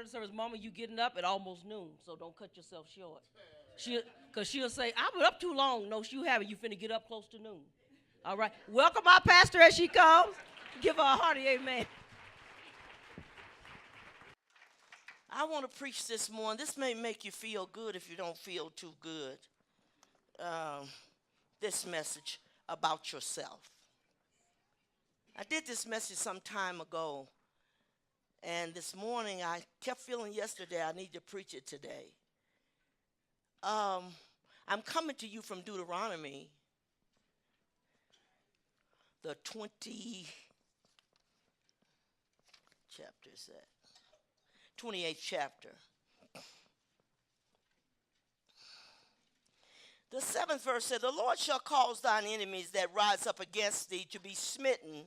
the service, Mama, you getting up at almost noon, so don't cut yourself short. Because she'll say, I've been up too long. No, you haven't. You finna get up close to noon. All right. Welcome our pastor as she comes. Give her a hearty amen. I want to preach this morning. This may make you feel good if you don't feel too good. This message about yourself. I did this message some time ago, and this morning I kept feeling yesterday I need to preach it today. I'm coming to you from Deuteronomy, the 20 chapter is that? 28th chapter. The 7th verse said, the Lord shall cause thine enemies that rise up against thee to be smitten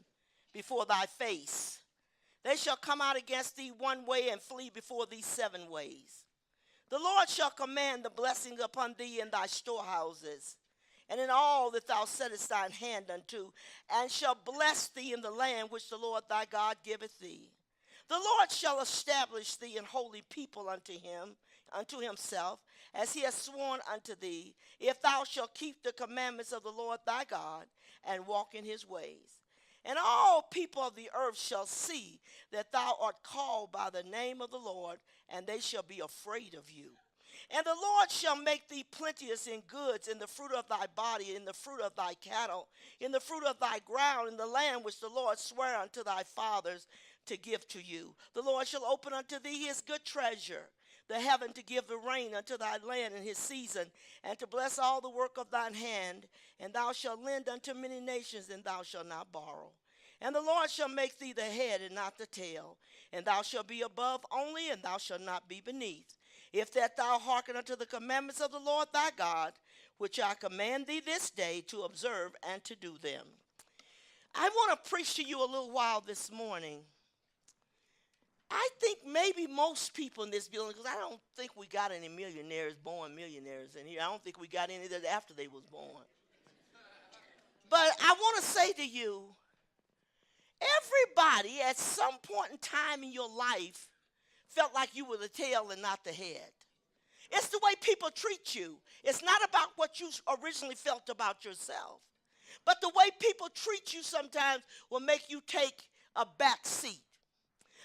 before thy face. They shall come out against thee one way and flee before thee 7 ways. The Lord shall command the blessing upon thee in thy storehouses, and in all that thou settest thine hand unto, and shall bless thee in the land which the Lord thy God giveth thee. The Lord shall establish thee an holy people unto himself, as he has sworn unto thee, if thou shalt keep the commandments of the Lord thy God, and walk in his ways. And all people of the earth shall see that thou art called by the name of the Lord, and they shall be afraid of you. And the Lord shall make thee plenteous in goods, in the fruit of thy body, in the fruit of thy cattle, in the fruit of thy ground, in the land which the Lord sware unto thy fathers to give to you. The Lord shall open unto thee his good treasure, the heaven, to give the rain unto thy land in his season, and to bless all the work of thine hand. And thou shalt lend unto many nations, and thou shalt not borrow. And the Lord shall make thee the head and not the tail, and thou shalt be above only, and thou shalt not be beneath. If that thou hearken unto the commandments of the Lord thy God, which I command thee this day to observe and to do them. I want to preach to you a little while this morning. I think maybe most people in this building, because I don't think we got any born millionaires in here. I don't think we got any that after they was born. But I want to say to you, everybody at some point in time in your life felt like you were the tail and not the head. It's the way people treat you. It's not about what you originally felt about yourself. But the way people treat you sometimes will make you take a back seat.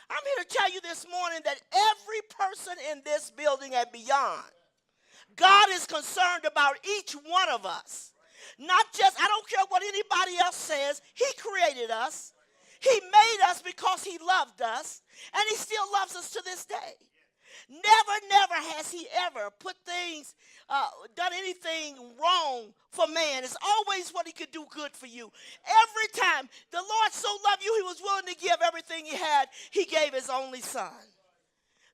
I'm here to tell you this morning that every person in this building and beyond, God is concerned about each one of us. Not just, I don't care what anybody else says, he created us. He made us because he loved us, and he still loves us to this day. Never has he ever done anything wrong for man. It's always what he could do good for you. Every time the Lord so loved you, he was willing to give everything he had. He gave his only son.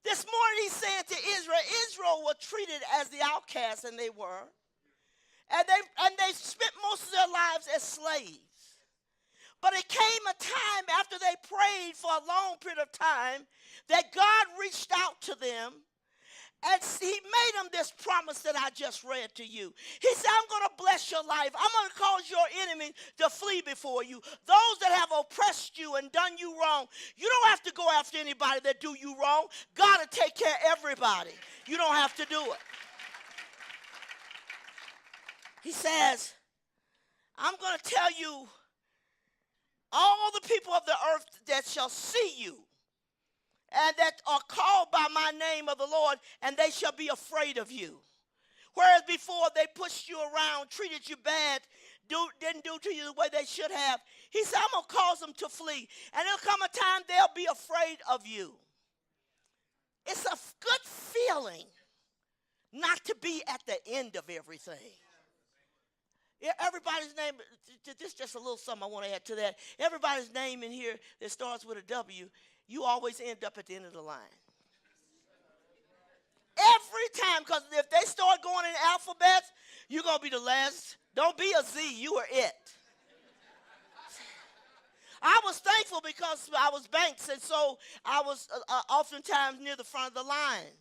This morning he's saying to Israel were treated as the outcasts, and they were. And they spent most of their lives as slaves. But it came a time after they prayed for a long period of time that God reached out to them, and he made them this promise that I just read to you. He said, I'm going to bless your life. I'm going to cause your enemies to flee before you. Those that have oppressed you and done you wrong, you don't have to go after anybody that do you wrong. God will take care of everybody. You don't have to do it. He says, I'm going to tell you, all the people of the earth that shall see you, and that are called by my name of the Lord, and they shall be afraid of you. Whereas before they pushed you around, treated you bad, didn't do to you the way they should have. He said, I'm going to cause them to flee. And there'll come a time they'll be afraid of you. It's a good feeling not to be at the end of everything. Everybody's name, this is just a little something I want to add to that. Everybody's name in here that starts with a W, you always end up at the end of the line. Every time, because if they start going in alphabets, you're going to be the last. Don't be a Z, you are it. I was thankful because I was Banks, and so I was oftentimes near the front of the line.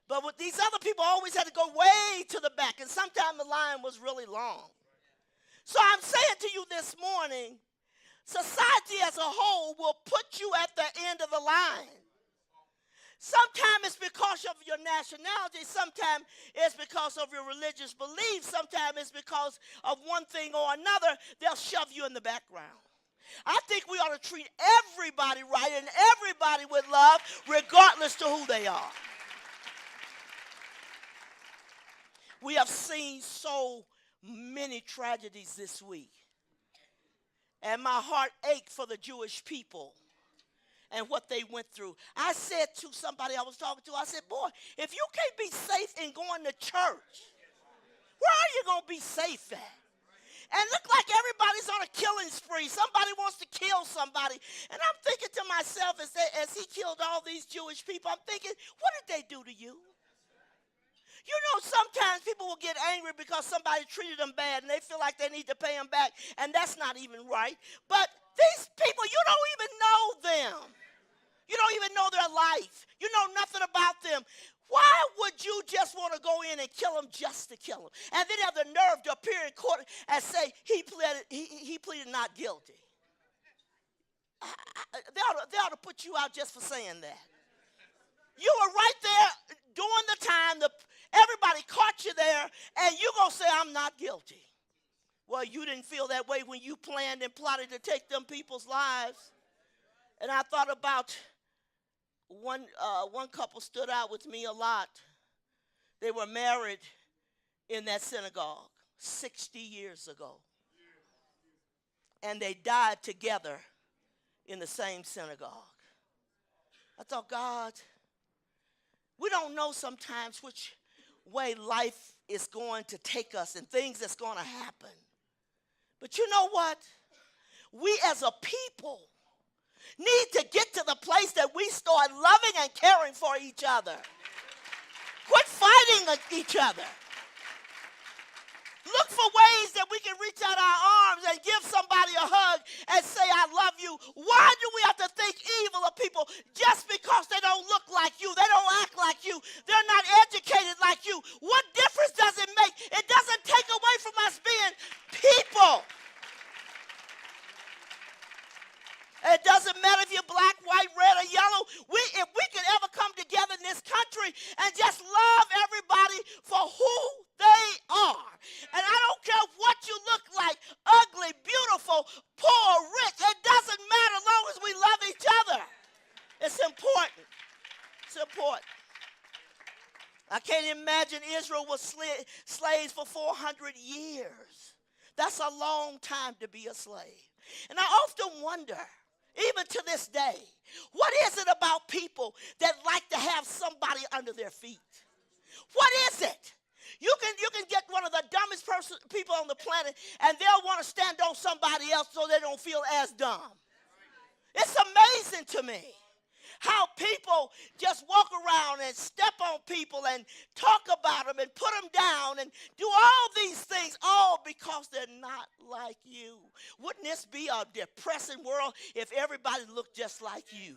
But with these other people, always had to go way to the back, and sometimes the line was really long. So I'm saying to you this morning, society as a whole will put you at the end of the line. Sometimes it's because of your nationality. Sometimes it's because of your religious beliefs. Sometimes it's because of one thing or another. They'll shove you in the background. I think we ought to treat everybody right and everybody with love, regardless to who they are. We have seen so many tragedies this week. And my heart ached for the Jewish people and what they went through. I said to somebody I was talking to, I said, boy, if you can't be safe in going to church, where are you going to be safe at? And look like everybody's on a killing spree. Somebody wants to kill somebody. And I'm thinking to myself, as he killed all these Jewish people, I'm thinking, what did they do to you? You know, sometimes people will get angry because somebody treated them bad and they feel like they need to pay them back, and that's not even right. But these people, you don't even know them. You don't even know their life. You know nothing about them. Why would you just want to go in and kill them just to kill them? And then have the nerve to appear in court and say he pleaded not guilty. They ought to put you out just for saying that. You were right there during the time. Everybody caught you there, and you're going to say, I'm not guilty. Well, you didn't feel that way when you planned and plotted to take them people's lives. And I thought about one couple stood out with me a lot. They were married in that synagogue 60 years ago. And they died together in the same synagogue. I thought, God, we don't know sometimes which way life is going to take us and things that's going to happen. But you know what? We as a people need to get to the place that we start loving and caring for each other. Quit fighting each other. Look for ways that we can reach out our arms and give somebody a hug and say, I love you. Why do we have to think evil of people just because they don't look like you? They don't act like you. They're not educated like you. What difference does it make? It doesn't take away from us being people. It doesn't matter if you're black, white, red, or yellow. If we can ever come together in this country and just love everybody for who they are. And I don't care what you look like, ugly, beautiful, poor, rich. It doesn't matter as long as we love each other. It's important. It's important. I can't imagine Israel was slaves for 400 years. That's a long time to be a slave. And I often wonder, even to this day, what is it about people that like to have somebody under their feet? What is it? You can get one of the dumbest people on the planet, and they'll want to stand on somebody else so they don't feel as dumb. It's amazing to me how people just walk around and step on people and talk about them and put them down and do all these things, all because they're not like you. Wouldn't this be a depressing world if everybody looked just like you?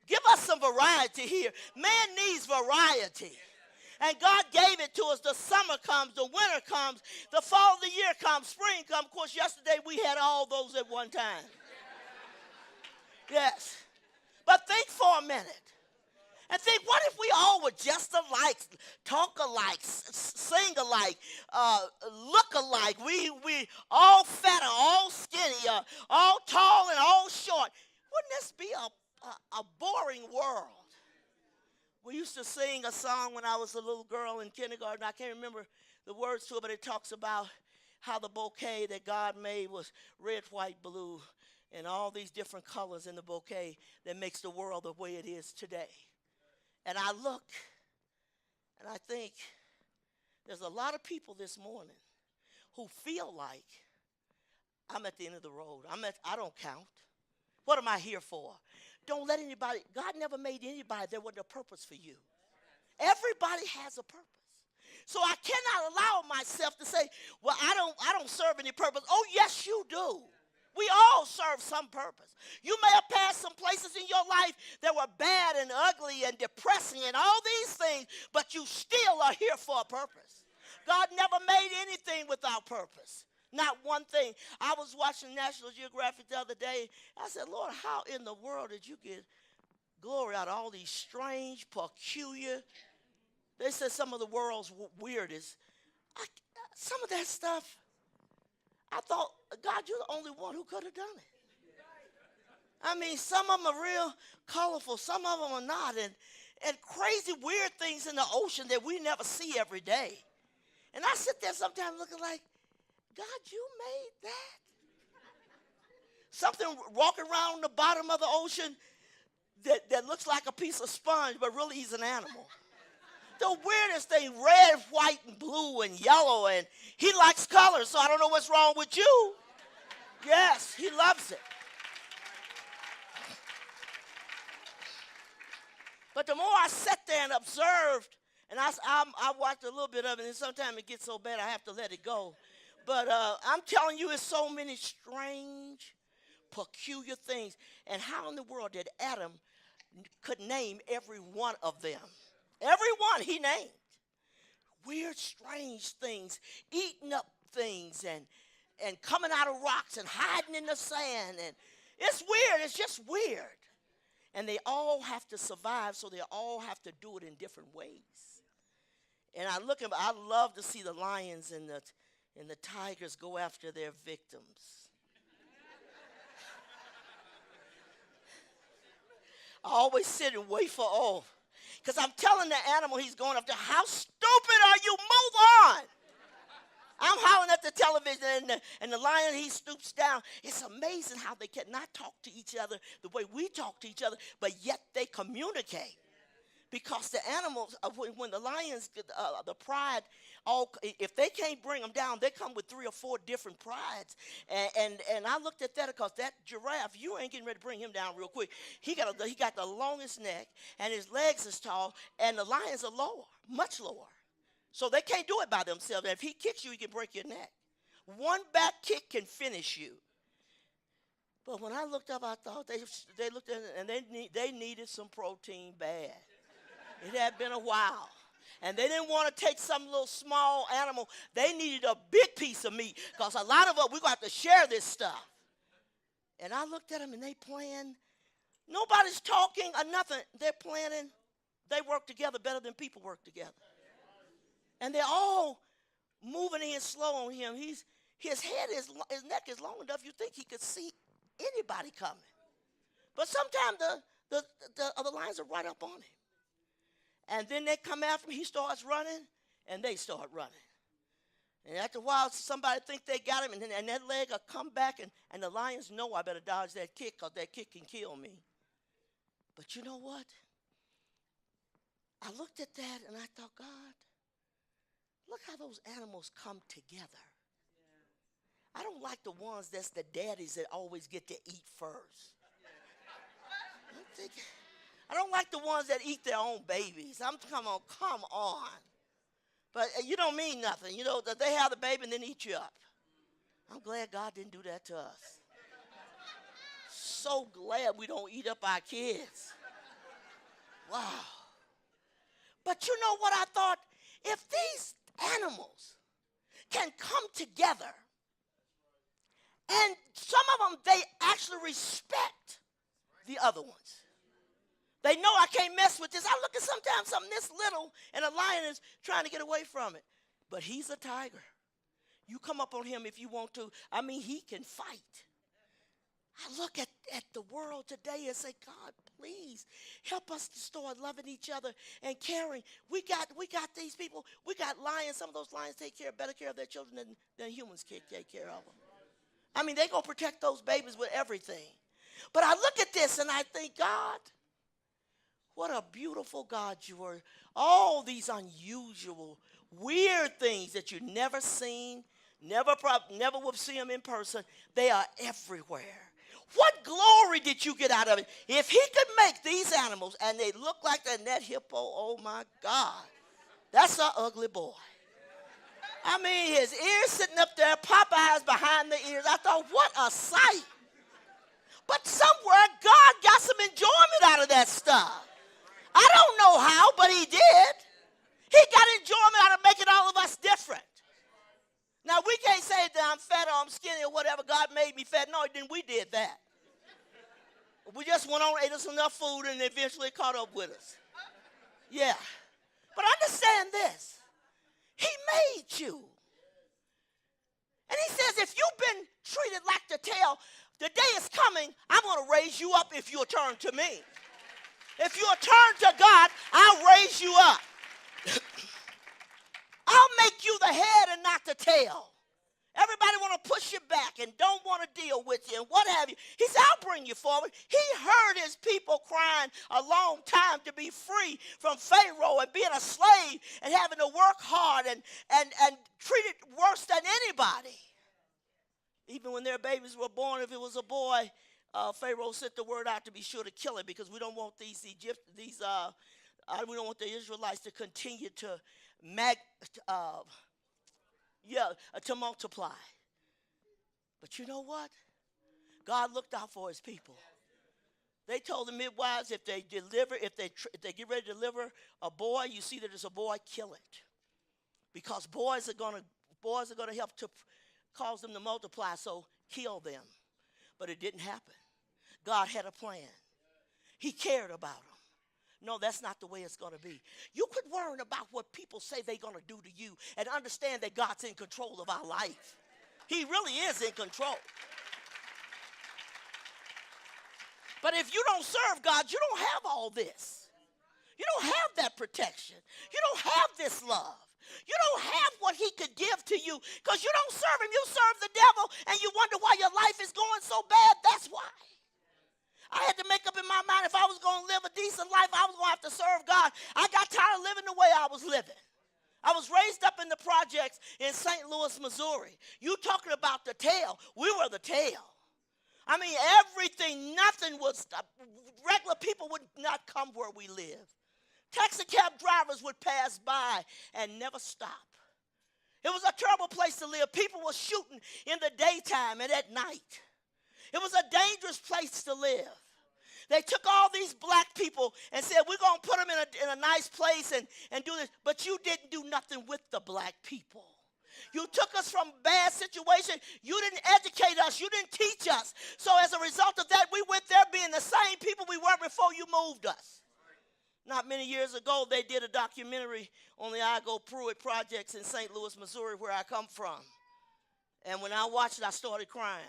Give us some variety here. Man needs variety. And God gave it to us. The summer comes, the winter comes, the fall of the year comes, spring comes. Of course, yesterday we had all those at one time. Yes. But think for a minute. And think, what if we all were just alike, talk alike, sing alike, look alike? We all fat or all skinny, all tall and all short. Wouldn't this be a boring world? We used to sing a song when I was a little girl in kindergarten. I can't remember the words to it, but it talks about how the bouquet that God made was red, white, blue, and all these different colors in the bouquet that makes the world the way it is today. And I look and I think there's a lot of people this morning who feel like I'm at the end of the road. I don't count. What am I here for? Don't let anybody, God never made anybody there with a purpose for you. Everybody has a purpose. So I cannot allow myself to say, well, I don't serve any purpose. Oh, yes, you do. We all serve some purpose. You may have passed some places in your life that were bad and ugly and depressing and all these things, but you still are here for a purpose. God never made anything without purpose. Not one thing. I was watching National Geographic the other day. I said, Lord, how in the world did you get glory, out of all these strange, peculiar. They said some of the world's weirdest. Some of that stuff, I thought, God, you're the only one who could have done it. I mean, some of them are real colorful. Some of them are not. And crazy, weird things in the ocean that we never see every day. And I sit there sometimes looking like, God, you made that? Something walking around the bottom of the ocean that looks like a piece of sponge, but really he's an animal. The weirdest thing, red, white, and blue, and yellow, and he likes colors, so I don't know what's wrong with you. Yes, he loves it. But the more I sat there and observed, and I watched a little bit of it, and sometimes it gets so bad I have to let it go. But I'm telling you, it's so many strange, peculiar things. And how in the world did Adam could name every one of them? Every one he named. Weird, strange things, eating up things, and coming out of rocks and hiding in the sand. And it's weird. It's just weird. And they all have to survive, so they all have to do it in different ways. And I love to see the lions and the tigers go after their victims. I always sit and wait for, because I'm telling the animal he's going after, how stupid are you? Move on. I'm hollering at the television, and the lion, he stoops down. It's amazing how they cannot talk to each other the way we talk to each other, but yet they communicate. Because the animals, when the lions, the pride, if they can't bring them down, they come with 3 or 4 different prides. And I looked at that because that giraffe, you ain't getting ready to bring him down real quick. He got the longest neck, and his legs is tall, and the lions are lower, much lower. So they can't do it by themselves. And if he kicks you, he can break your neck. One back kick can finish you. But when I looked up, I thought they looked at it, and they needed some protein bad. It had been a while. And they didn't want to take some little small animal. They needed a big piece of meat because a lot of us, we're going to have to share this stuff. And I looked at them, and they playing. Nobody's talking or nothing. They're planning. They work together better than people work together. And they're all moving in slow on him. His neck is long enough you think he could see anybody coming. But sometimes the other lions are right up on him. And then they come after him, he starts running, and they start running. And after a while, somebody think they got him, and that leg will come back, and the lions know I better dodge that kick because that kick can kill me. But you know what? I looked at that, and I thought, God, look how those animals come together. I don't like the ones that's the daddies that always get to eat first. I don't like the ones that eat their own babies. Come on. But you don't mean nothing. You know, that they have the baby and then eat you up. I'm glad God didn't do that to us. So glad we don't eat up our kids. Wow. But you know what I thought? If these animals can come together, and some of them, they actually respect the other ones. They know I can't mess with this. I look at sometimes something this little, and a lion is trying to get away from it. But he's a tiger. You come up on him if you want to. I mean, he can fight. I look at the world today and say, God, please help us to start loving each other and caring. We got these people. We got lions. Some of those lions take better care of their children than humans can take care of them. I mean, they're going to protect those babies with everything. But I look at this and I think, God, what a beautiful God you are. All these unusual, weird things that you've never seen, never would see them in person. They are everywhere. What glory did you get out of it? If he could make these animals and they look like that hippo, oh my God, that's an ugly boy. I mean, his ears sitting up there, Popeyes behind the ears. I thought, what a sight. But somewhere God got some enjoyment out of that stuff. I don't know how, but he did. He got enjoyment out of making all of us different. Now, we can't say that I'm fat or I'm skinny or whatever. God made me fat. No, then we did that. We just went on, ate us enough food, and eventually caught up with us. Yeah. But understand this. He made you. And he says, if you've been treated like the tail, the day is coming, I'm going to raise you up if you'll turn to me. If you'll turn to God, I'll raise you up. I'll make you the head and not the tail. Everybody want to push you back and don't want to deal with you and what have you. He said, I'll bring you forward. He heard his people crying a long time to be free from Pharaoh and being a slave and having to work hard and treated worse than anybody. Even when their babies were born, if it was a boy, Pharaoh sent the word out to be sure to kill it because we don't want we don't want the Israelites to continue to to multiply. But you know what? God looked out for his people. They told the midwives if they get ready to deliver a boy, you see that it's a boy, kill it, because boys are going to help to cause them to multiply. So kill them. But it didn't happen. God had a plan. He cared about them. No, that's not the way it's going to be. You quit worrying about what people say they're going to do to you and understand that God's in control of our life. He really is in control. But if you don't serve God, you don't have all this. You don't have that protection. You don't have this love. You don't have what he could give to you because you don't serve him. You serve the devil and you wonder why your life is going so bad. That's why. I had to make up in my mind if I was going to live a decent life, I was going to have to serve God. I got tired of living the way I was living. I was raised up in the projects in St. Louis, Missouri. You talking about the tail. We were the tail. I mean, everything, nothing was, regular people would not come where we live. Taxi cab drivers would pass by and never stop. It was a terrible place to live. People were shooting in the daytime and at night. It was a dangerous place to live. They took all these black people and said, we're going to put them in a nice place and do this. But you didn't do nothing with the black people. You took us from bad situation. You didn't educate us. You didn't teach us. So as a result of that, we went there being the same people we were before you moved us. Not many years ago, they did a documentary on the Igo Pruitt projects in St. Louis, Missouri, where I come from. And when I watched it, I started crying.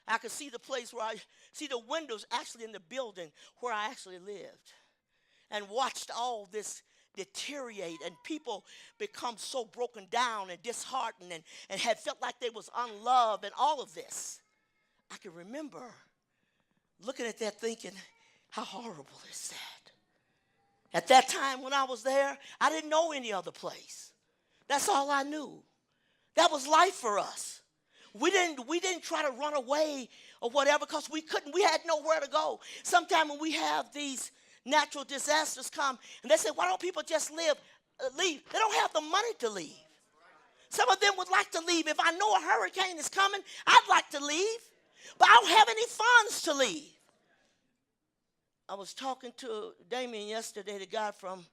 I could see the place where I see the windows actually in the building where I actually lived, and watched all this deteriorate and people become so broken down and disheartened and had felt like they was unloved and all of this. I can remember looking at that thinking, how horrible is that? At that time when I was there, I didn't know any other place. That's all I knew. That was life for us. We didn't try to run away or whatever because we couldn't. We had nowhere to go. Sometimes when we have these natural disasters come and they say, why don't people just leave? They don't have the money to leave. Some of them would like to leave. If I know a hurricane is coming, I'd like to leave, but I don't have any funds to leave. I was talking to Damien yesterday, the guy from,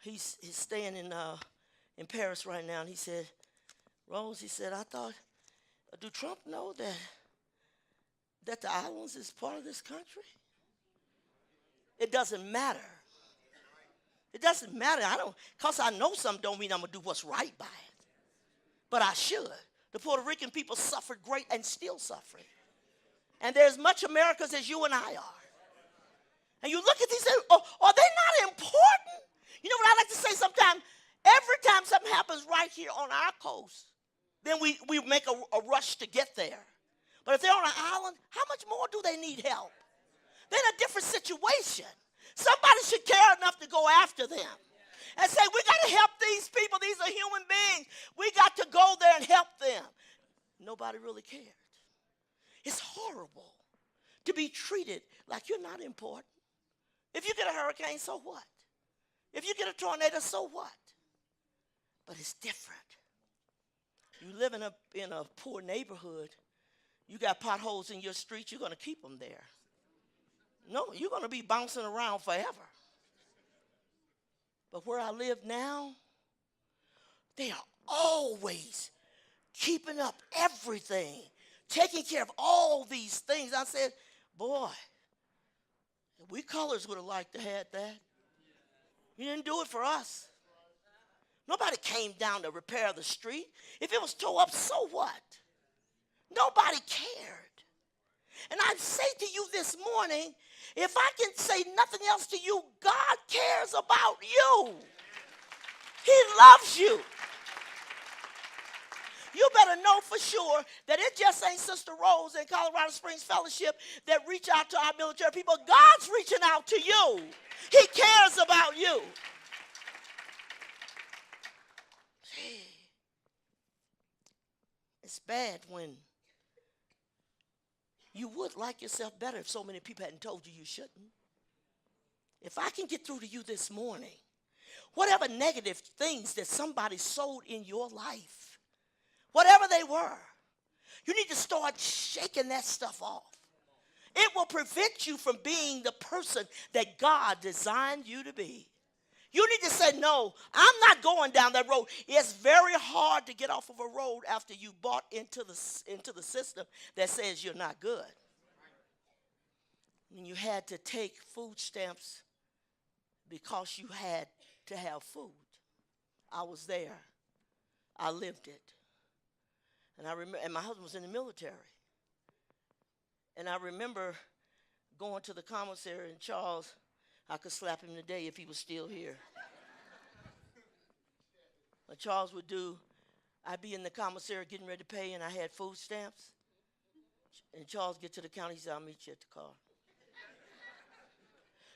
he's staying in Paris right now, and he said, Rose, he said, I thought, do Trump know that the islands is part of this country? It doesn't matter. It doesn't matter. Because I know something don't mean I'm going to do what's right by it. But I should. The Puerto Rican people suffered great and still suffering. And they're as much Americans as you and I are. And you look at these, are they not important? You know what I like to say sometimes? Every time something happens right here on our coast, then we make a rush to get there. But if they're on an island, how much more do they need help? They're in a different situation. Somebody should care enough to go after them and say, we got to help these people. These are human beings. We got to go there and help them. Nobody really cared. It's horrible to be treated like you're not important. If you get a hurricane, so what? If you get a tornado, so what? But it's different. You live in a poor neighborhood, you got potholes in your street, you're going to keep them there. No, you're going to be bouncing around forever. But where I live now, they are always keeping up everything, taking care of all these things. I said, boy, We colors would have liked to have that. You didn't do it for us. Nobody came down to repair the street. If it was tore up, so what? Nobody cared. And I say to you this morning, if I can say nothing else to you, God cares about you. He loves you. You better know for sure that it just ain't Sister Rose and Colorado Springs Fellowship that reach out to our military people. God's reaching out to you. He cares about you. It's bad when you would like yourself better if so many people hadn't told you you shouldn't. If I can get through to you this morning, whatever negative things that somebody sowed in your life, whatever they were, you need to start shaking that stuff off. It will prevent you from being the person that God designed you to be. You need to say, no, I'm not going down that road. It's very hard to get off of a road after you bought into the system that says you're not good. When you had to take food stamps because you had to have food. I was there. I lived it. And I remember, and my husband was in the military. And I remember going to the commissary, and Charles, I could slap him today if he was still here. What Charles would do, I'd be in the commissary getting ready to pay, and I had food stamps. And Charles get to the counter, he said, I'll meet you at the car.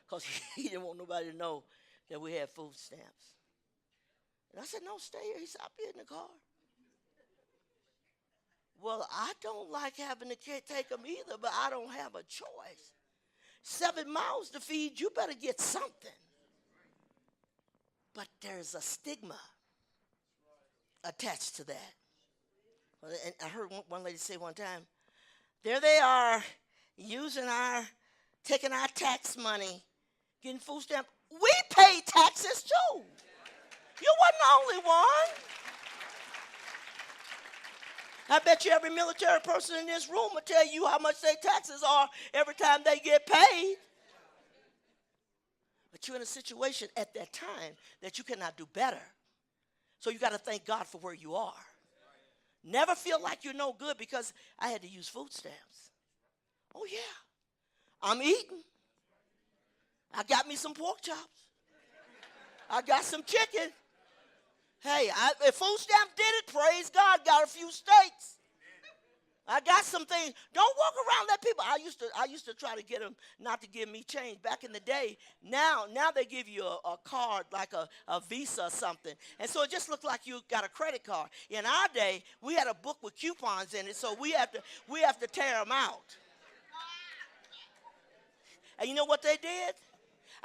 Because he didn't want nobody to know that we had food stamps. And I said, no, stay here. He said, I'll be in the car. Well, I don't like having to take them either, but I don't have a choice. 7 mouths to feed, you better get something. But there's a stigma attached to that. And I heard one lady say one time, there they are taking our tax money, getting food stamps. We pay taxes too. You wasn't the only one. I bet you every military person in this room will tell you how much their taxes are every time they get paid. But you're in a situation at that time that you cannot do better. So you got to thank God for where you are. Never feel like you're no good because I had to use food stamps. Oh, yeah. I'm eating. I got me some pork chops. I got some chicken. Hey, if food stamps did it, praise God, got a few steaks. I got some things. Don't walk around let people. I used to try to get them not to give me change back in the day. Now they give you a card like a Visa or something. And so it just looked like you got a credit card. In our day, we had a book with coupons in it, so we have to tear them out. And you know what they did?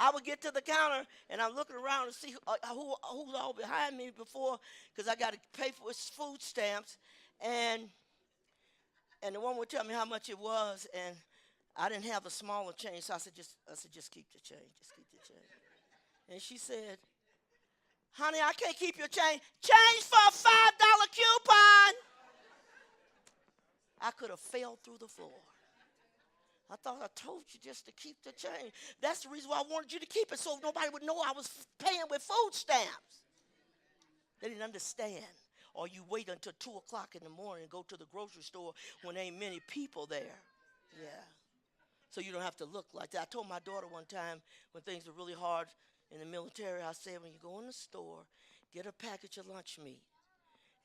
I would get to the counter, and I'm looking around to see who's all behind me before, because I got to pay for his food stamps. And the woman would tell me how much it was, and I didn't have a smaller change, so I said, just keep the change, just keep the change. And she said, honey, I can't keep your change. Change for a $5 coupon. I could have fell through the floor. I thought I told you just to keep the change. That's the reason why I wanted you to keep it, so nobody would know I was paying with food stamps. They didn't understand. Or you wait until 2 o'clock in the morning and go to the grocery store when there ain't many people there. Yeah. So you don't have to look like that. I told my daughter one time when things were really hard in the military, I said, when you go in the store, get a package of lunch meat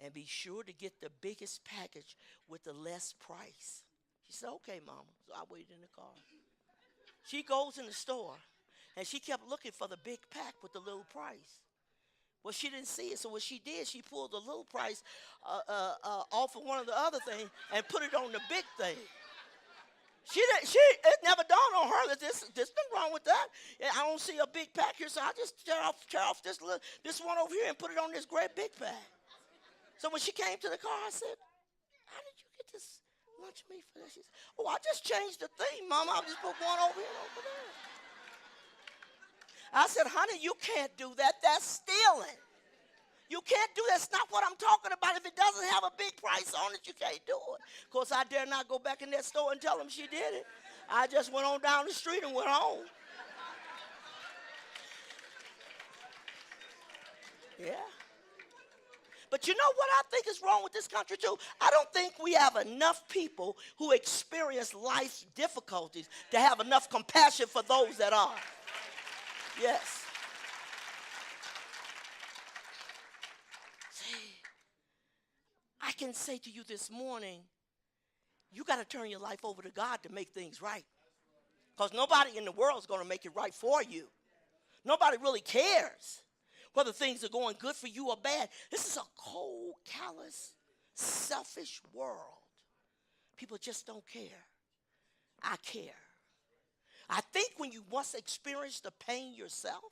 and be sure to get the biggest package with the less price. She said, okay, Mama. So I waited in the car. She goes in the store, and she kept looking for the big pack with the little price. Well, she didn't see it, so what she did, she pulled the little price off of one of the other things and put it on the big thing. It never dawned on her that there's nothing wrong with that. I don't see a big pack here, so I just tear off this one over here and put it on this great big pack. So when she came to the car, I said, how did you get this lunch meat for that? She said, oh, I just changed the thing, Mama. I just put one over here and over there. I said, honey, you can't do that. That's stealing. You can't do that. That's not what I'm talking about. If it doesn't have a big price on it, you can't do it. Of course, I dare not go back in that store and tell them she did it. I just went on down the street and went home. Yeah. But you know what I think is wrong with this country too? I don't think we have enough people who experience life's difficulties to have enough compassion for those that are. Yes. See, I can say to you this morning, you got to turn your life over to God to make things right. Because nobody in the world is going to make it right for you. Nobody really cares whether things are going good for you or bad. This is a cold, callous, selfish world. People just don't care. I care. I think when you once experience the pain yourself,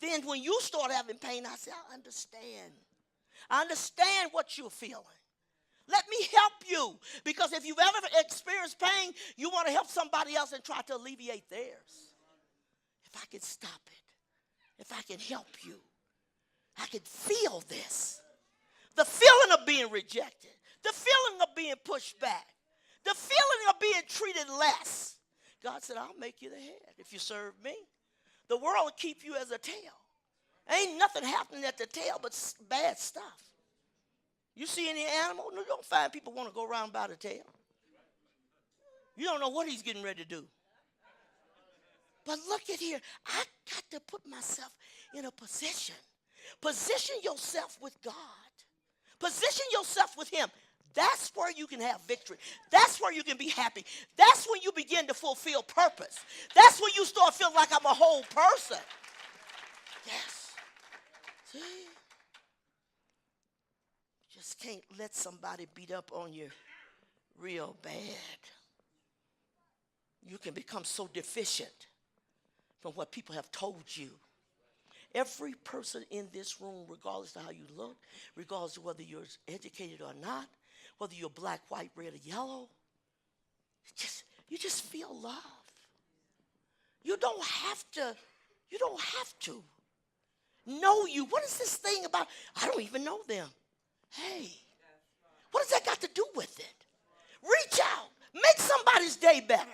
then when you start having pain, I say, I understand. I understand what you're feeling. Let me help you. Because if you've ever experienced pain, you want to help somebody else and try to alleviate theirs. If I can stop it, if I can help you, I can feel this. The feeling of being rejected, the feeling of being pushed back, the feeling of being treated less. God said, I'll make you the head if you serve me. The world will keep you as a tail. Ain't nothing happening at the tail but bad stuff. You see any animal? No, you don't find people want to go around by the tail. You don't know what he's getting ready to do. But look at here. I got to put myself in a position. Position yourself with God. Position yourself with him. That's where you can have victory. That's where you can be happy. That's when you begin to fulfill purpose. That's when you start feeling like I'm a whole person. Yes. See? Just can't let somebody beat up on you real bad. You can become so deficient from what people have told you. Every person in this room, regardless of how you look, regardless of whether you're educated or not, whether you're black, white, red, or yellow, you just feel love. You don't have to know you. What is this thing about? I don't even know them. Hey, what has that got to do with it? Reach out. Make somebody's day better.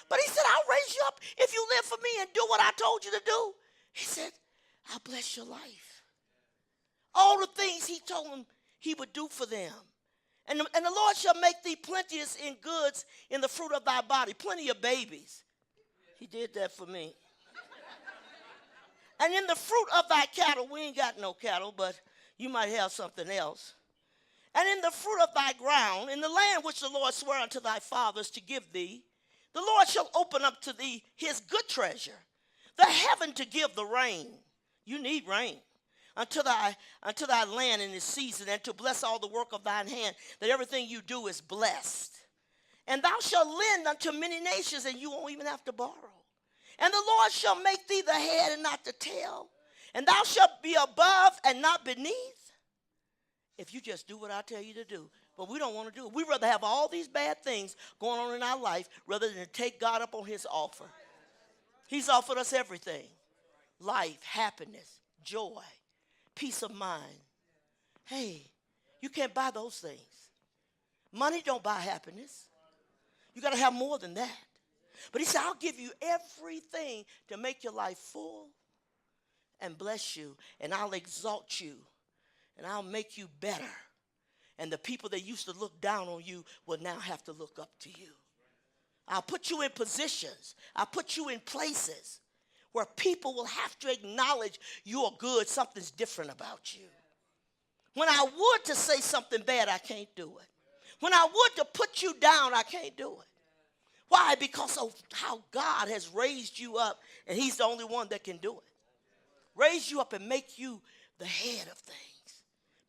But he said, I'll raise you up if you live for me and do what I told you to do. He said, I'll bless your life. All the things he told them he would do for them. And the Lord shall make thee plenteous in goods in the fruit of thy body. Plenty of babies. He did that for me. And in the fruit of thy cattle, we ain't got no cattle, but you might have something else. And in the fruit of thy ground, in the land which the Lord sware unto thy fathers to give thee, the Lord shall open up to thee his good treasure, the heaven to give the rain. You need rain. Unto thy land in this season, and to bless all the work of thine hand, that everything you do is blessed. And thou shalt lend unto many nations, and you won't even have to borrow. And the Lord shall make thee the head and not the tail, and thou shalt be above and not beneath, if you just do what I tell you to do. But we don't want to do it. We'd rather have all these bad things going on in our life rather than take God up on his offer. He's offered us everything. Life, happiness, joy, peace of mind. Hey, you can't buy those things. Money don't buy happiness. You got to have more than that. But he said, I'll give you everything to make your life full and bless you, and I'll exalt you, and I'll make you better. And the people that used to look down on you will now have to look up to you. I'll put you in positions. I'll put you in places where people will have to acknowledge you're good, something's different about you. When I would to say something bad, I can't do it. When I would to put you down, I can't do it. Why? Because of how God has raised you up, and he's the only one that can do it. Raise you up and make you the head of things.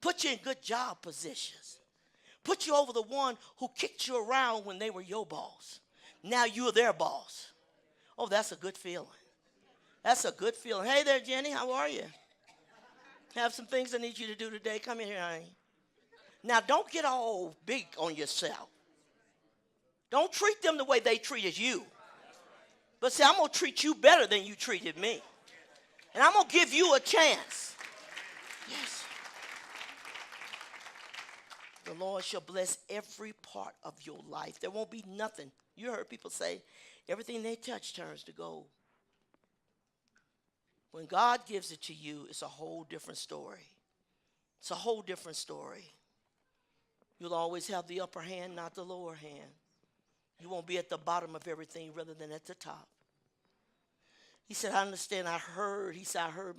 Put you in good job positions. Put you over the one who kicked you around when they were your boss. Now you're their boss. Oh, that's a good feeling. That's a good feeling. Hey there, Jenny, how are you? Have some things I need you to do today. Come in here, honey. Now, don't get all big on yourself. Don't treat them the way they treated you. But say, I'm going to treat you better than you treated me. And I'm going to give you a chance. Yes. The Lord shall bless every part of your life. There won't be nothing. You heard people say, everything they touch turns to gold. When God gives it to you, it's a whole different story. It's a whole different story. You'll always have the upper hand, not the lower hand. You won't be at the bottom of everything rather than at the top. He said, I understand. I heard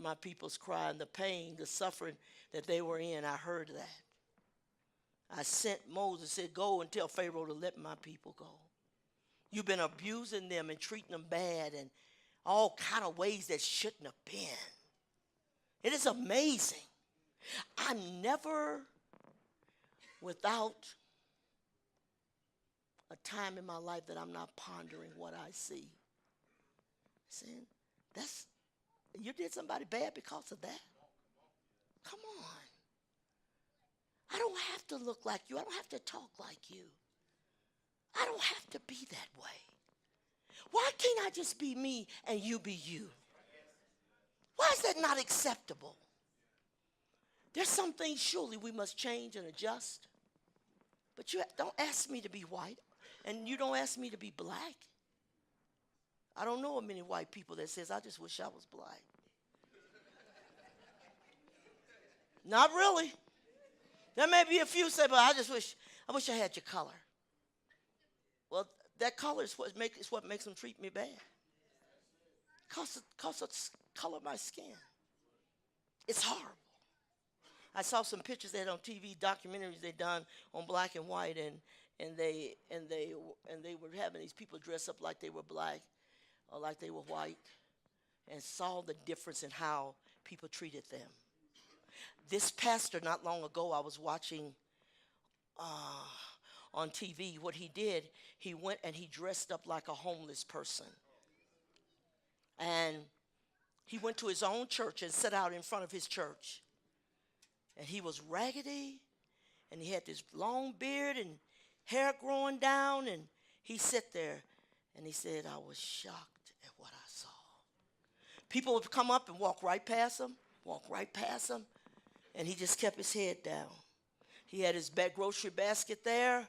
my people's cry and the pain, the suffering that they were in. I heard that. I sent Moses, said, go and tell Pharaoh to let my people go. You've been abusing them and treating them bad and all kind of ways that shouldn't have been. It is amazing. I'm never without a time in my life that I'm not pondering what I see. Saying, you did somebody bad because of that? Come on. I don't have to look like you. I don't have to talk like you. I don't have to be that way. Why can't I just be me and you be you? Why is that not acceptable? There's some things surely we must change and adjust. But you don't ask me to be white, and you don't ask me to be black. I don't know of many white people that says, I just wish I was black. Not really. There may be a few say, but I wish I had your color. Well, that color is what makes them treat me bad. Because of the color of my skin. It's horrible. I saw some pictures they had on TV, documentaries they done on black and white, and they were having these people dress up like they were black or like they were white, and saw the difference in how people treated them. This pastor, not long ago, I was watching on TV. What he did, he went and he dressed up like a homeless person. And he went to his own church and sat out in front of his church. And he was raggedy, and he had this long beard and hair growing down, and he sat there, and he said, I was shocked at what I saw. People would come up and walk right past him, and he just kept his head down. He had his grocery basket there,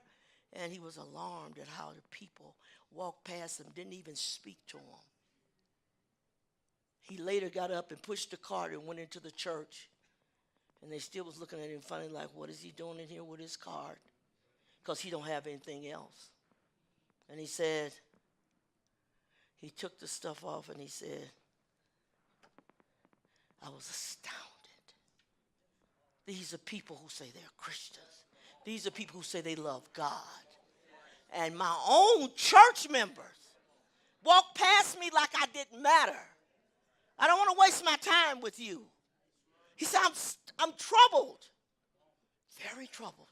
and he was alarmed at how the people walked past him, didn't even speak to him. He later got up and pushed the cart and went into the church. And they still was looking at him funny, like, what is he doing in here with his card? Because he don't have anything else. And he said, he took the stuff off and he said, I was astounded. These are people who say they're Christians. These are people who say they love God. And my own church members walked past me like I didn't matter. I don't want to waste my time with you. He said, I'm troubled, very troubled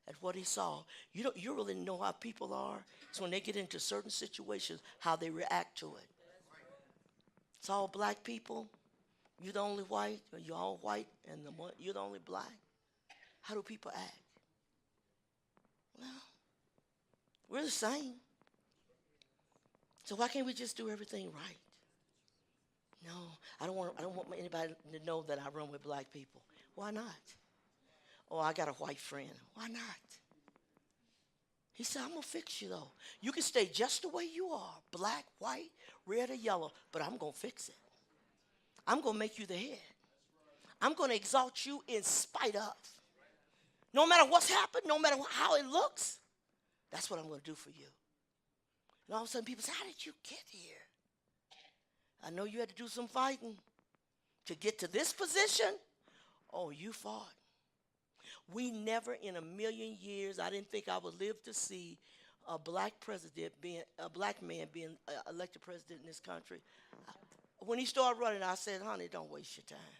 at what he saw. You really know how people are. It's when they get into certain situations, how they react to it. It's all black people. You're the only white, or you're all white, and you're the only black. How do people act? Well, we're the same. So why can't we just do everything right? No, I don't want anybody to know that I run with black people. Why not? Oh, I got a white friend. Why not? He said, I'm going to fix you, though. You can stay just the way you are, black, white, red, or yellow, but I'm going to fix it. I'm going to make you the head. I'm going to exalt you in spite of. No matter what's happened, no matter how it looks, that's what I'm going to do for you. And all of a sudden people say, how did you get here? I know you had to do some fighting to get to this position. Oh, you fought. We never in a million years, I didn't think I would live to see a black man being elected president in this country. When he started running, I said, honey, don't waste your time.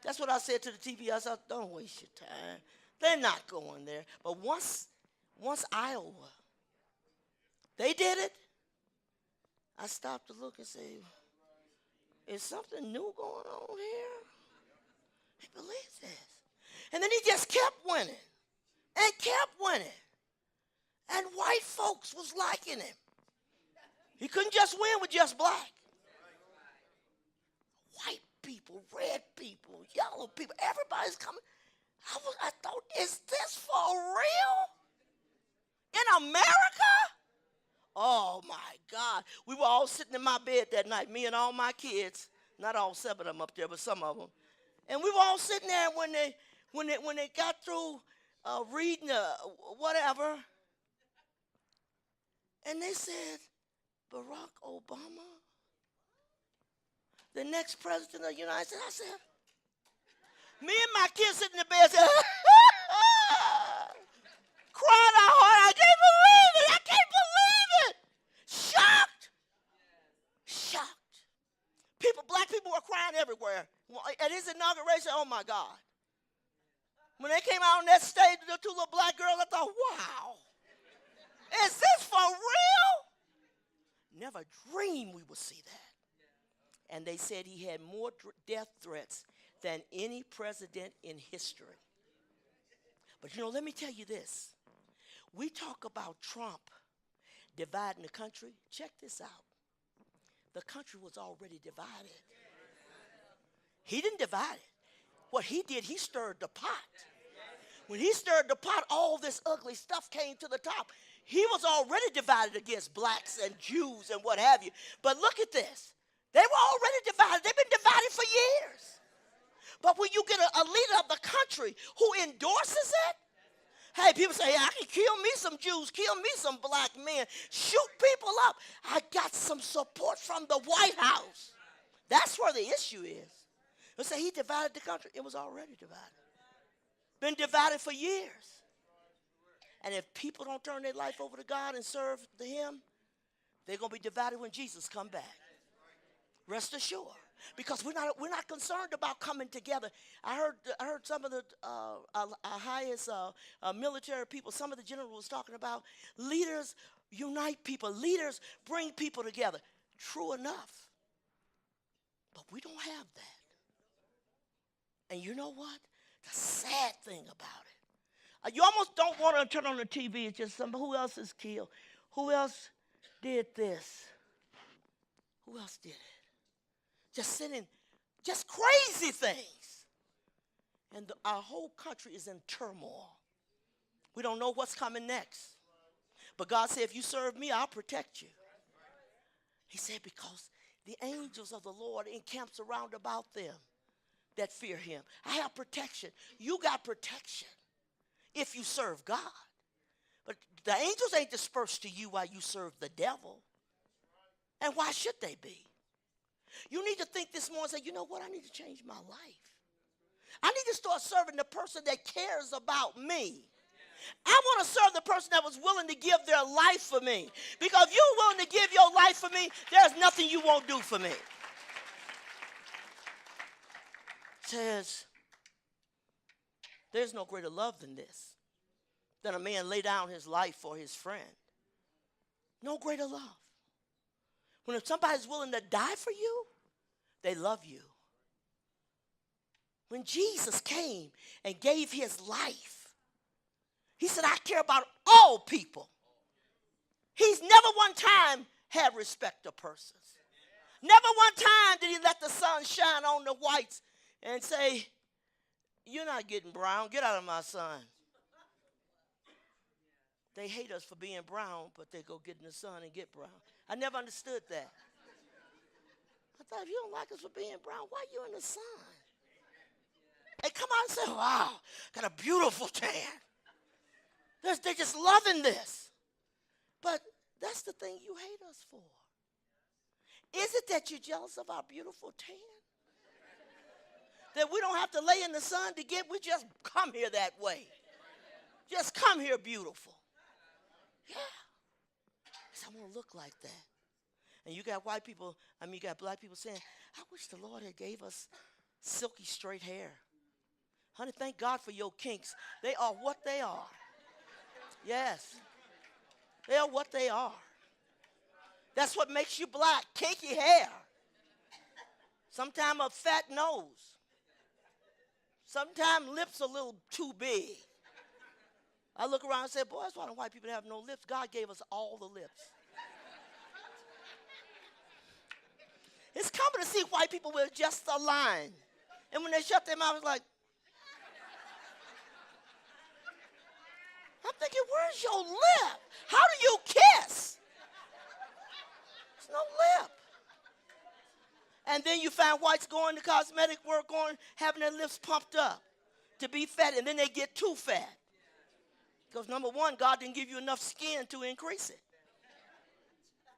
That's what I said to the TV. I said, don't waste your time. They're not going there. But once Iowa, they did it, I stopped to look and say, is something new going on here? He believes this. And then he just kept winning and kept winning. And white folks was liking him. He couldn't just win with just black. White people, red people, yellow people, everybody's coming. I thought, is this for real? In America? Oh my God. We were all sitting in my bed that night, me and all my kids. Not all 7 of them up there, but some of them. And we were all sitting there when they got through reading whatever. And they said, Barack Obama, the next president of the United States. I said, me and my kids sitting in the bed said, crying out hard. I can't believe it. I can't believe it. Shocked. Shocked. Black people were crying everywhere. At his inauguration, oh my God. When they came out on that stage, the 2 little black girls, I thought, wow. Is this for real? Never dreamed we would see that. And they said he had more death threats than any president in history. But let me tell you this. We talk about Trump dividing the country. Check this out. The country was already divided. He didn't divide it. What he did, he stirred the pot. When he stirred the pot, all this ugly stuff came to the top. He was already divided against blacks and Jews and what have you. But look at this. They were already divided. They've been divided for years. But when you get a leader of the country who endorses it, hey, people say, I can kill me some Jews, kill me some black men, shoot people up. I got some support from the White House. That's where the issue is. They say he divided the country. It was already divided. Been divided for years. And if people don't turn their life over to God and serve him, they're going to be divided when Jesus come back. Rest assured. Because we're not concerned about coming together. I heard some of the highest military people, some of the generals was talking about leaders unite people. Leaders bring people together. True enough. But we don't have that. And you know what? The sad thing about it. You almost don't want to turn on the TV. It's just who else is killed? Who else did this? Who else did it? Just sending just crazy things. And our whole country is in turmoil. We don't know what's coming next. But God said, if you serve me, I'll protect you. He said, because the angels of the Lord encamps around about them that fear him. I have protection. You got protection if you serve God. But the angels ain't dispersed to you while you serve the devil. And why should they be? You need to think this morning and say, you know what? I need to change my life. I need to start serving the person that cares about me. I want to serve the person that was willing to give their life for me. Because if you're willing to give your life for me, there's nothing you won't do for me. It says, there's no greater love than this, than a man lay down his life for his friend. No greater love. When if somebody's willing to die for you, they love you. When Jesus came and gave his life, he said, I care about all people. He's never one time had respect of persons. Never one time did he let the sun shine on the whites and say, you're not getting brown. Get out of my sun. They hate us for being brown, but they go get in the sun and get brown. I never understood that. I thought, if you don't like us for being brown, why are you in the sun? They come out and say, wow, got a beautiful tan. They're just loving this. But that's the thing you hate us for. Is it that you're jealous of our beautiful tan? That we don't have to lay in the sun to we just come here that way. Just come here beautiful. Yeah. I want to look like that. And you got you got black people saying, I wish the Lord had gave us silky straight hair. Honey, thank God for your kinks. They are what they are. Yes. They are what they are. That's what makes you black, kinky hair. Sometimes a fat nose. Sometimes lips a little too big. I look around and say, boy, that's why the white people have no lips. God gave us all the lips. It's common to see white people with just a line. And when they shut their mouth, it's like, I'm thinking, where's your lip? How do you kiss? No lip. And then you find whites going to cosmetic work, going, having their lips pumped up to be fat, and then they get too fat. Because number one, God didn't give you enough skin to increase it.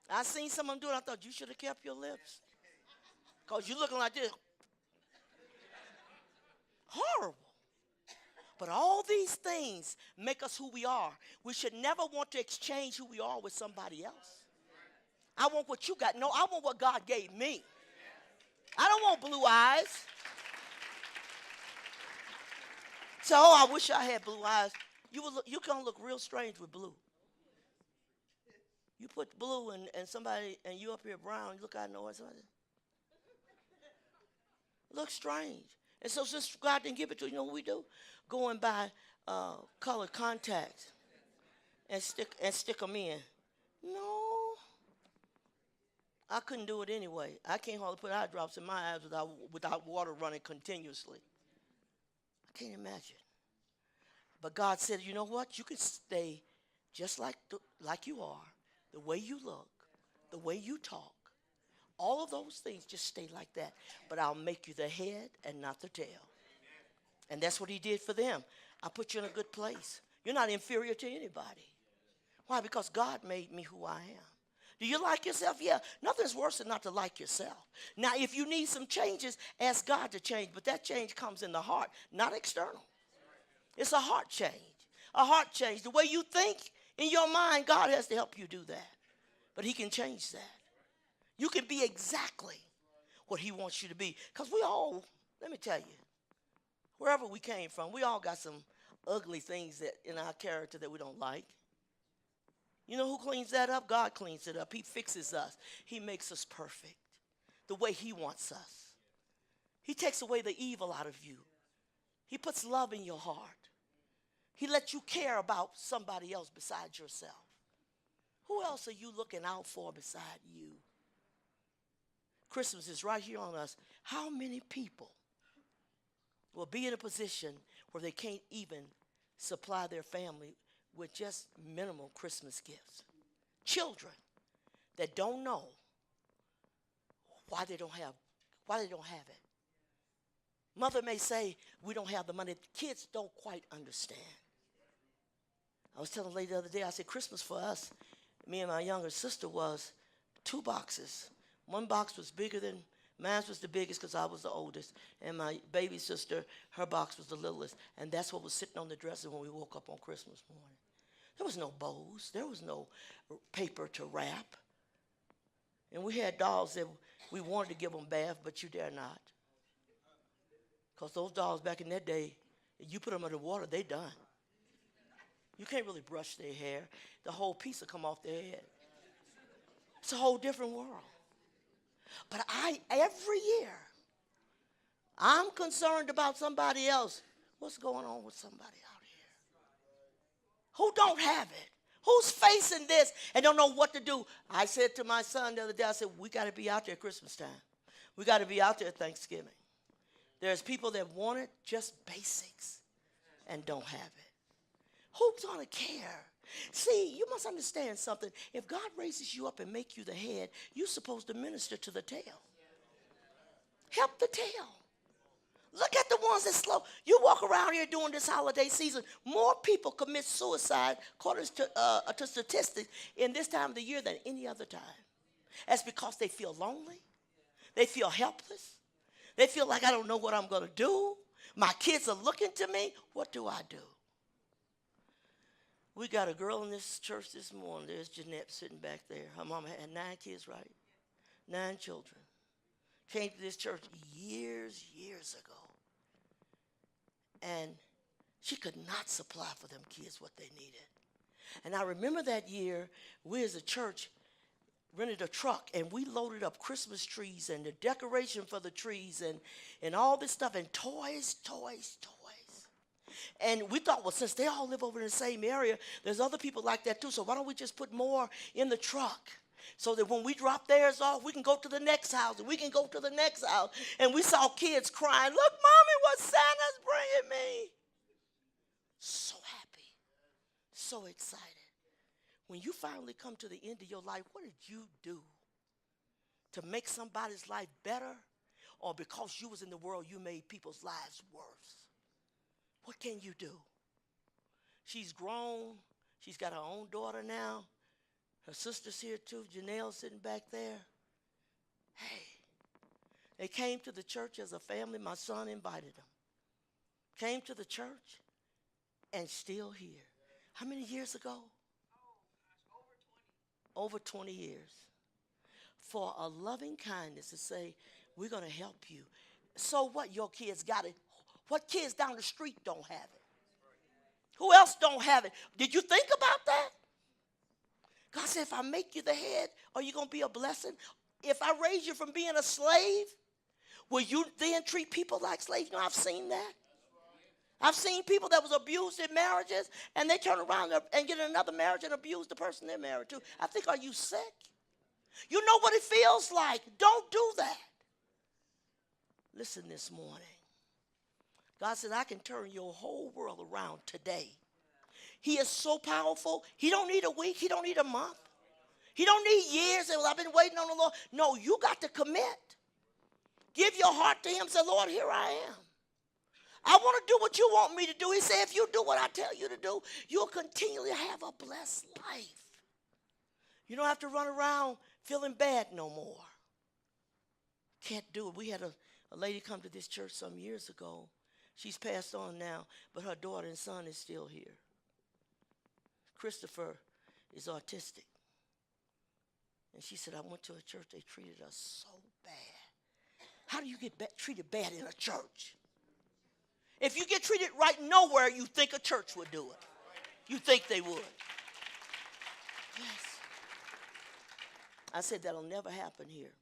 I seen some of them do it. I thought, you should have kept your lips. Because you're looking like this. Horrible. But all these things make us who we are. We should never want to exchange who we are with somebody else. I want what you got. No, I want what God gave me. I don't want blue eyes. So, oh, I wish I had blue eyes. You're going to look real strange with blue. You put blue and somebody, and you up here brown, you look out nowhere, somebody. Look strange. And so since God didn't give it to you, you know what we do? Go and buy colored contacts and stick them in. No. I couldn't do it anyway. I can't hardly put eye drops in my eyes without water running continuously. I can't imagine. But God said, you know what? You can stay just like you are, the way you look, the way you talk. All of those things, just stay like that. But I'll make you the head and not the tail. And that's what he did for them. I put you in a good place. You're not inferior to anybody. Why? Because God made me who I am. Do you like yourself? Yeah. Nothing's worse than not to like yourself. Now, if you need some changes, ask God to change. But that change comes in the heart, not external. It's a heart change. A heart change. The way you think in your mind, God has to help you do that. But he can change that. You can be exactly what he wants you to be. Because we all, let me tell you, wherever we came from, we all got some ugly things that in our character that we don't like. You know who cleans that up? God cleans it up. He fixes us. He makes us perfect the way he wants us. He takes away the evil out of you. He puts love in your heart. He lets you care about somebody else besides yourself. Who else are you looking out for beside you? Christmas is right here on us. How many people will be in a position where they can't even supply their family with just minimal Christmas gifts? Children that don't know why they don't have it. Mother may say, we don't have the money. Kids don't quite understand. I was telling a lady the other day, I said, Christmas for us, me and my younger sister, was 2 boxes. One box was bigger than, mine was the biggest because I was the oldest. And my baby sister, her box was the littlest. And that's what was sitting on the dresser when we woke up on Christmas morning. There was no bows. There was no paper to wrap. And we had dolls that we wanted to give them bath, but you dare not. Because those dolls back in that day, you put them in the water, they done. You can't really brush their hair. The whole piece will come off their head. It's a whole different world. But every year, I'm concerned about somebody else. What's going on with somebody out here? Who don't have it? Who's facing this and don't know what to do? I said to my son the other day, I said, we got to be out there at Christmas time. We got to be out there at Thanksgiving. There's people that want it, just basics, and don't have it. Who's going to care? See, you must understand something. If God raises you up and make you the head, you're supposed to minister to the tail. Help the tail. Look at the ones that slow. You walk around here during this holiday season, more people commit suicide, according to statistics, in this time of the year than any other time. That's because they feel lonely. They feel helpless. They feel like I don't know what I'm going to do. My kids are looking to me. What do I do? We got a girl in this church this morning. There's Jeanette sitting back there. Her mama had 9 kids, right? 9 children. Came to this church years ago. And she could not supply for them kids what they needed. And I remember that year, we as a church rented a truck and we loaded up Christmas trees and the decoration for the trees and all this stuff and toys. And we thought, well, since they all live over in the same area, there's other people like that too. So why don't we just put more in the truck so that when we drop theirs off, we can go to the next house and we can go to the next house. And we saw kids crying, look, Mommy, what Santa's bringing me. So happy, so excited. When you finally come to the end of your life, what did you do to make somebody's life better, or because you was in the world, you made people's lives worse? What can you do? She's grown. She's got her own daughter now. Her sister's here too. Janelle's sitting back there. Hey, they came to the church as a family. My son invited them. Came to the church and still here. How many years ago? Over 20 years. For a loving kindness to say, we're going to help you. So what? Your kids got it. What kids down the street don't have it? Who else don't have it? Did you think about that? God said, if I make you the head, are you going to be a blessing? If I raise you from being a slave, will you then treat people like slaves? You know, I've seen that. I've seen people that was abused in marriages, and they turn around and get another marriage and abuse the person they're married to. I think, are you sick? You know what it feels like. Don't do that. Listen this morning. God said, I can turn your whole world around today. He is so powerful. He don't need a week. He don't need a month. He don't need years. Well, I've been waiting on the Lord. No, you got to commit. Give your heart to him. Say, Lord, here I am. I want to do what you want me to do. He said, if you do what I tell you to do, you'll continually have a blessed life. You don't have to run around feeling bad no more. Can't do it. We had a lady come to this church some years ago. She's passed on now, but her daughter and son is still here. Christopher is autistic. And she said, I went to a church, they treated us so bad. How do you get treated bad in a church? If you get treated right nowhere, you think a church would do it. You think they would. Yes. I said, that'll never happen here.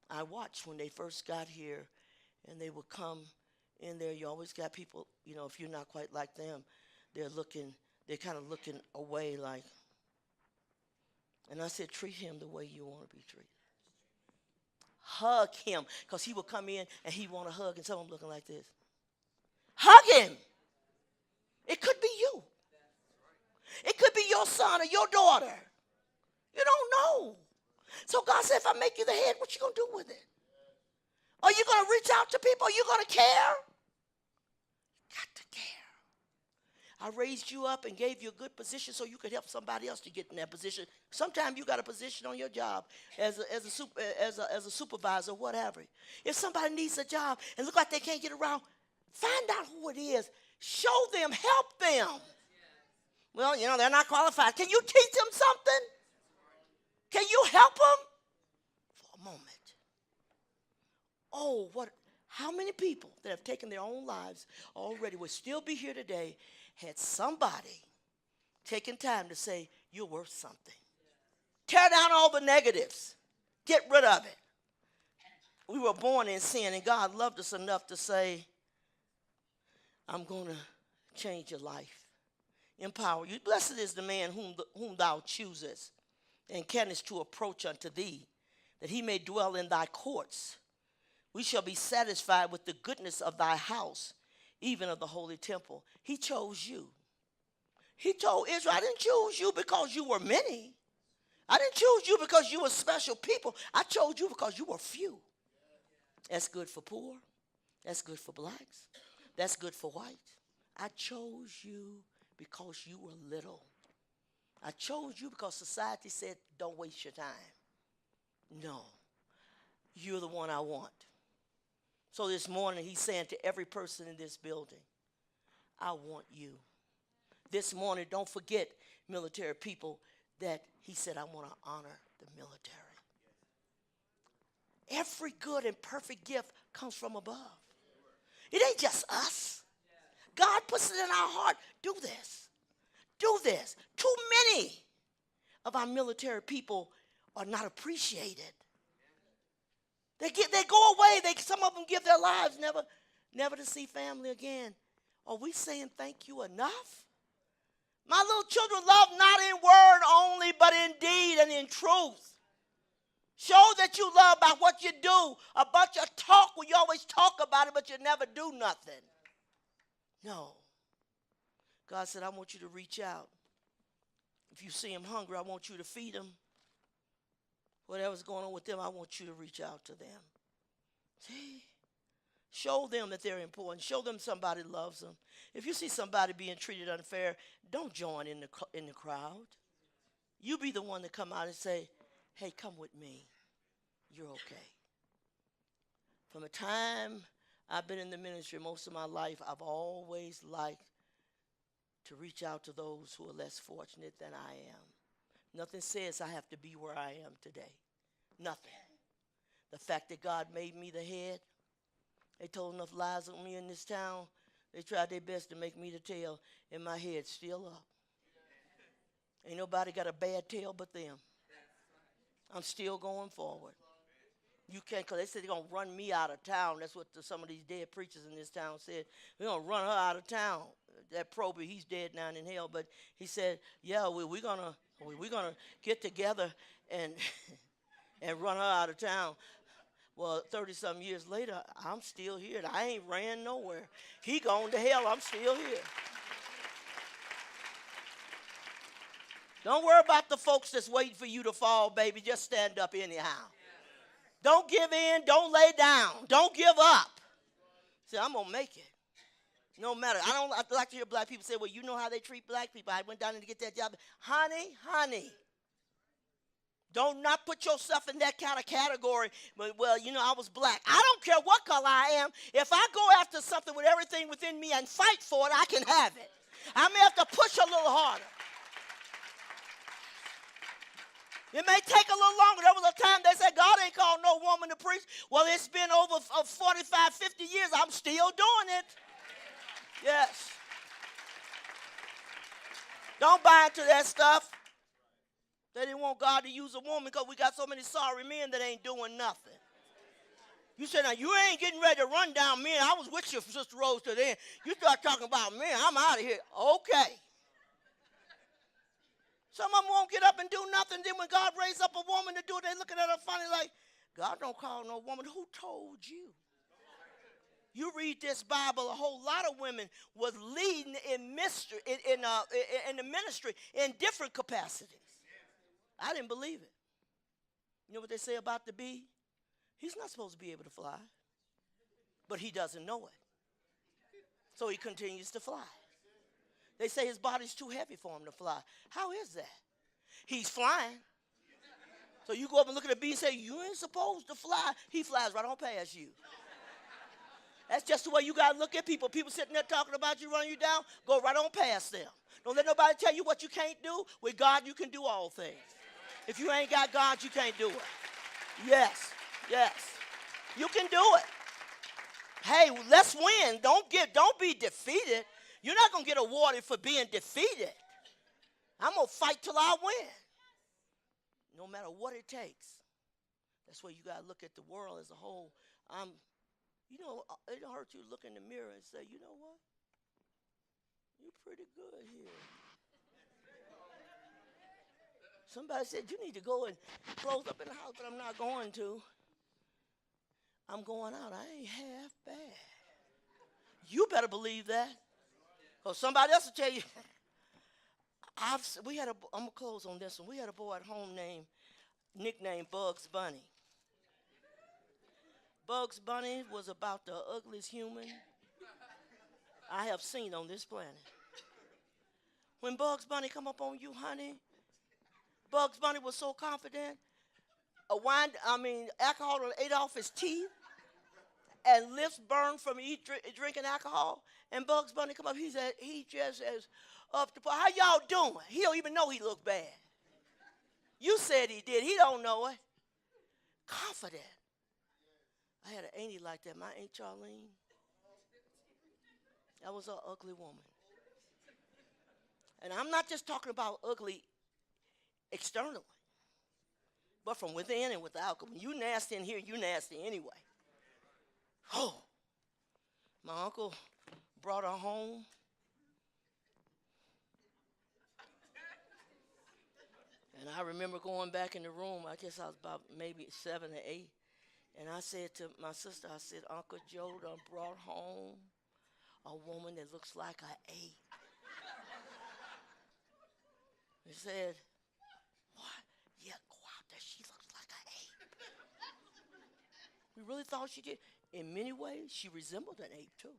I watched when they first got here, and they would come in there. You always got people, you know, if you're not quite like them, they're kind of looking away like. And I said, treat him the way you want to be treated. Hug him, because he would come in and he want to hug, and some of them looking like this. Hug him. It could be you. It could be your son or your daughter. You don't know. So God said, if I make you the head, what you going to do with it? Are you going to reach out to people? Are you going to care? Got to care. I raised you up and gave you a good position so you could help somebody else to get in that position. Sometimes you got a position on your job as a supervisor, whatever. If somebody needs a job and look like they can't get around, find out who it is. Show them. Help them. Well, you know, they're not qualified. Can you teach them something? Can you help them? For a moment. Oh, how many people that have taken their own lives already would still be here today had somebody taken time to say, you're worth something. Tear down all the negatives. Get rid of it. We were born in sin, and God loved us enough to say, I'm going to change your life, empower you. Blessed is the man whom thou choosest and canst to approach unto thee, that he may dwell in thy courts. We shall be satisfied with the goodness of thy house, even of the holy temple. He chose you. He told Israel, I didn't choose you because you were many. I didn't choose you because you were special people. I chose you because you were few. That's good for poor. That's good for blacks. That's good for whites. I chose you because you were little. I chose you because society said, don't waste your time. No, you're the one I want. So this morning, he's saying to every person in this building, I want you. This morning, don't forget, military people, that he said, I want to honor the military. Every good and perfect gift comes from above. It ain't just us. God puts it in our heart. Do this. Do this. Too many of our military people are not appreciated. They go away. Some of them give their lives never to see family again. Are we saying thank you enough? My little children, love not in word only, but in deed and in truth. Show that you love by what you do. A bunch of talk where you always talk about it, but you never do nothing. No. God said, I want you to reach out. If you see him hungry, I want you to feed him. Whatever's going on with them, I want you to reach out to them. See? Show them that they're important. Show them somebody loves them. If you see somebody being treated unfair, don't join in the crowd. You be the one to come out and say, hey, come with me. You're okay. From the time I've been in the ministry most of my life, I've always liked to reach out to those who are less fortunate than I am. Nothing says I have to be where I am today. Nothing. The fact that God made me the head, they told enough lies on me in this town. They tried their best to make me the tail, and my head's still up. Ain't nobody got a bad tail but them. I'm still going forward. You can't, because they said they're going to run me out of town. That's what some of these dead preachers in this town said. We're going to run her out of town. That Proby, he's dead now in hell, but he said, yeah, we're going to get together and and run her out of town. Well, 30-some years later, I'm still here. I ain't ran nowhere. He gone to hell. I'm still here. Don't worry about the folks that's waiting for you to fall, baby. Just stand up anyhow. Don't give in. Don't lay down. Don't give up. Say, I'm going to make it. No matter. I like to hear black people say, well, you know how they treat black people. I went down there to get that job. Honey. Don't not put yourself in that kind of category. But, well, you know, I was black. I don't care what color I am. If I go after something with everything within me and fight for it, I can have it. I may have to push a little harder. It may take a little longer. There was a time they said God ain't called no woman to preach. Well, it's been over 45, 50 years. I'm still doing it. Yes. Don't buy into that stuff. They didn't want God to use a woman because we got so many sorry men that ain't doing nothing. You said, now, you ain't getting ready to run down men. I was with you, Sister Rose, to the end. You start talking about men. I'm out of here. Okay. Some of them won't get up and do nothing. Then when God raised up a woman to do it, they looking at her funny like, God don't call no woman. Who told you? You read this Bible, a whole lot of women was leading in the ministry in different capacities. I didn't believe it. You know what they say about the bee? He's not supposed to be able to fly, but he doesn't know it. So he continues to fly. They say his body's too heavy for him to fly. How is that? He's flying. So you go up and look at the bee and say, you ain't supposed to fly. He flies right on past you. That's just the way you got to look at people. People sitting there talking about you, running you down, go right on past them. Don't let nobody tell you what you can't do. With God, you can do all things. If you ain't got God, you can't do it. Yes. You can do it. Hey, let's win. Don't be defeated. You're not going to get awarded for being defeated. I'm going to fight till I win. No matter what it takes. That's why you got to look at the world as a whole. You know, it don't hurt you to look in the mirror and say, you know what? You're pretty good here. Somebody said, you need to go and close up in the house, but I'm not going to. I'm going out. I ain't half bad. You better believe that. Because somebody else will tell you. I'm going to close on this one. We had a boy at home nicknamed Bugs Bunny. Bugs Bunny was about the ugliest human I have seen on this planet. When Bugs Bunny come up on you, honey, Bugs Bunny was so confident. Alcohol ate off his teeth and lips burned from drinking alcohol. And Bugs Bunny come up, he just as up to par. How y'all doing? He don't even know he looked bad. You said he did. He don't know it. Confident. I had an auntie like that, my Aunt Charlene. That was an ugly woman. And I'm not just talking about ugly externally, but from within and without. When you nasty in here, you nasty anyway. Oh, my uncle brought her home. And I remember going back in the room. I guess I was about maybe 7 or 8. And I said to my sister, I said, Uncle Joe done brought home a woman that looks like an 8. He said, what? Yeah, go out there. She looks like an We really thought she did. In many ways, she resembled an ape too.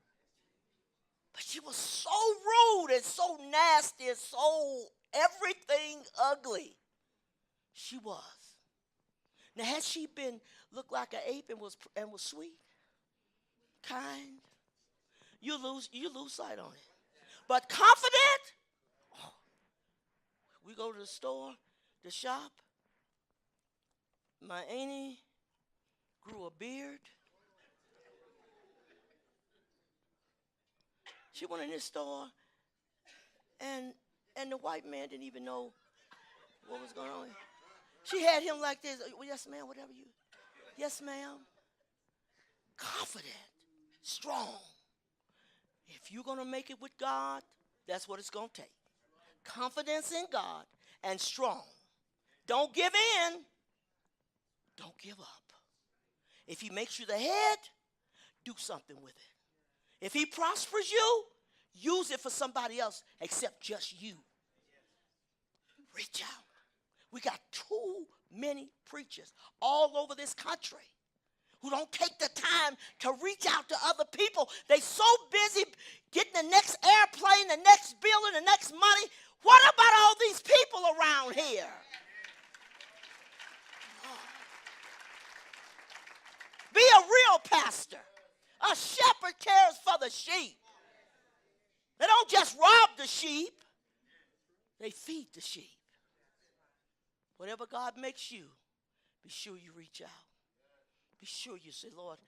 But she was so rude and so nasty and so everything ugly. She was. Now, had she been looked like an ape and was sweet, kind, you lose sight on it. But confident, oh, we go to the store, the shop. My auntie grew a beard. She went in this store, and the white man didn't even know what was going on. She had him like this. Well, yes, ma'am, whatever you. Yes, ma'am. Confident, strong. If you're going to make it with God, that's what it's going to take. Confidence in God and strong. Don't give in. Don't give up. If he makes you the head, do something with it. If he prospers you, use it for somebody else except just you. Reach out. We got too many preachers all over this country who don't take the time to reach out to other people. They so busy getting the next airplane, the next building, the next money. What about all these people around here? Be a real pastor. A shepherd cares for the sheep. They don't just rob the sheep. They feed the sheep. Whatever God makes you, be sure you reach out. Be sure you say, Lord,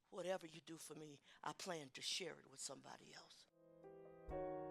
whatever you do for me, I plan to share it with somebody else.